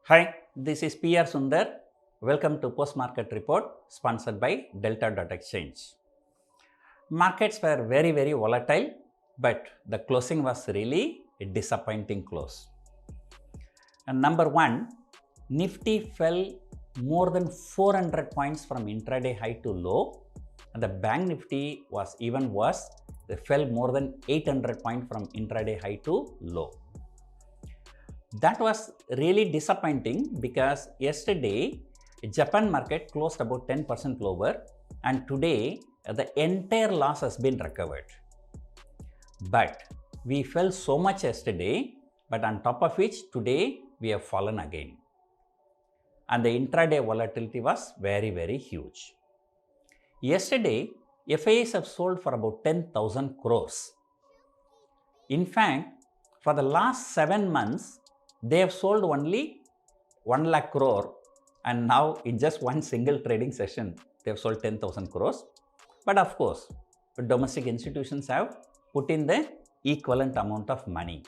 Hi, this is PR Sundar. Welcome to Post Market Report sponsored by Delta.exchange. Markets were very volatile, but the closing was really a disappointing close. And number one, Nifty fell more than 400 points from intraday high to low, and the Bank Nifty was even worse. They fell more than 800 points from intraday high to low. That was really disappointing because yesterday Japan market closed about 10% lower, and today the entire loss has been recovered. But we fell so much yesterday, but on top of which today we have fallen again. And the intraday volatility was very huge. Yesterday FIIs have sold for about 10,000 crores. In fact, for the last 7 months, they have sold only 1 lakh crore, and now in just one single trading session, they have sold 10,000 crores. But of course, domestic institutions have put in the equivalent amount of money.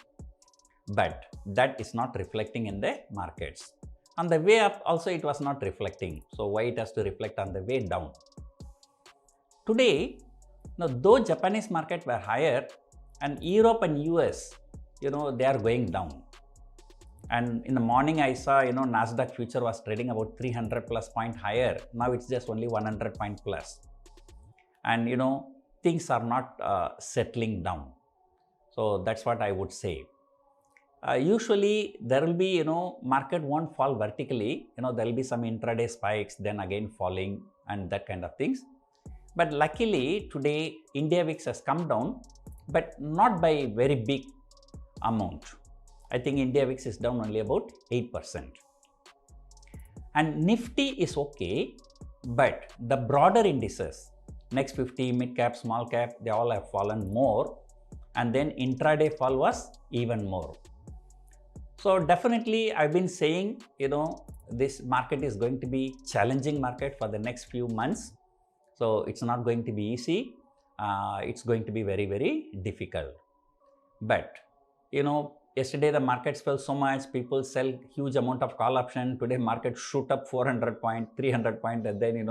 But that is not reflecting in the markets. On the way up also it was not reflecting. So why it has to reflect on the way down? Today, now though Japanese market were higher and Europe and US, they are going down. And in the morning I saw, Nasdaq future was trading about 300 plus point higher. Now it's just only 100 point plus. And, things are not settling down. So that's what I would say. Usually there will be, market won't fall vertically. There will be some intraday spikes, then again falling and that kind of things. But luckily today India VIX has come down, but not by very big amount. I think India VIX is down only about 8%. And Nifty is okay, but the broader indices, next 50, mid cap, small cap, they all have fallen more. And then intraday fall was even more. So definitely I've been saying, this market is going to be challenging market for the next few months. So it's not going to be easy. It's going to be very difficult. But, yesterday the markets fell so much, people sell huge amount of call option. Today market shoot up 400 point, 300 point, and then,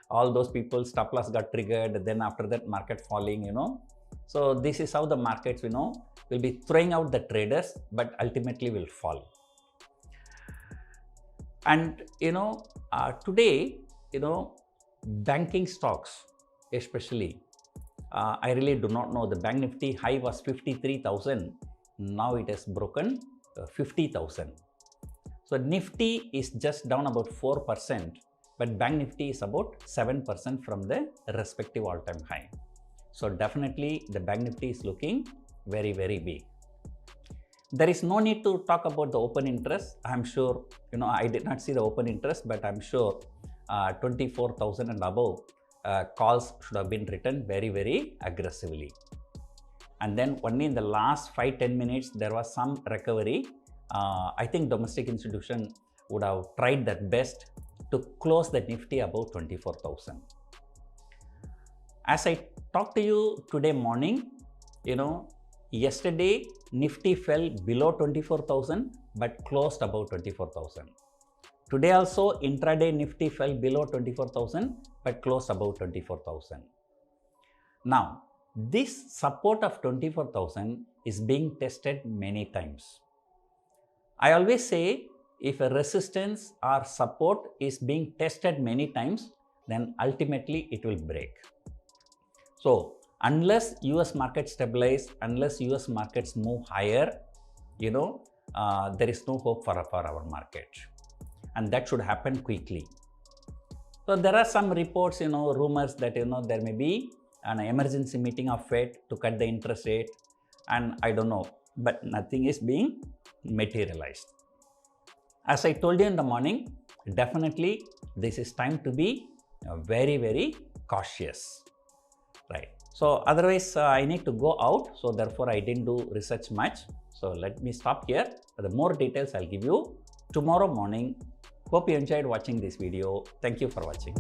all those people stop loss got triggered. Then after that market falling, So this is how the markets, will be throwing out the traders, but ultimately will fall. And, today, banking stocks especially, I really do not know. The Bank Nifty high was 53,000. Now it has broken 50,000. So Nifty is just down about 4%, but Bank Nifty is about 7% from the respective all-time high. So definitely the Bank Nifty is looking very weak. There is no need to talk about the open interest. I'm sure, I did not see the open interest, but I'm sure 24,000 and above calls should have been written very aggressively. And then only in the last 5-10 minutes, there was some recovery. I think domestic institution would have tried their best to close the Nifty above 24,000. As I talked to you today morning, yesterday Nifty fell below 24,000 but closed above 24,000. Today also intraday Nifty fell below 24,000 but closed above 24,000. Now, this support of 24,000 is being tested many times. I always say if a resistance or support is being tested many times, then ultimately it will break. So unless US markets stabilize, unless US markets move higher, there is no hope for our market. And that should happen quickly. So there are some reports, rumors that, there may be an emergency meeting of Fed to cut the interest rate, and I don't know, but nothing is being materialized. As I told you in the morning, definitely this is time to be very cautious, right? So otherwise I need to go out, so therefore I didn't do research much. So let me stop here. The more details I'll give you tomorrow morning. Hope you enjoyed watching this video. Thank you for watching.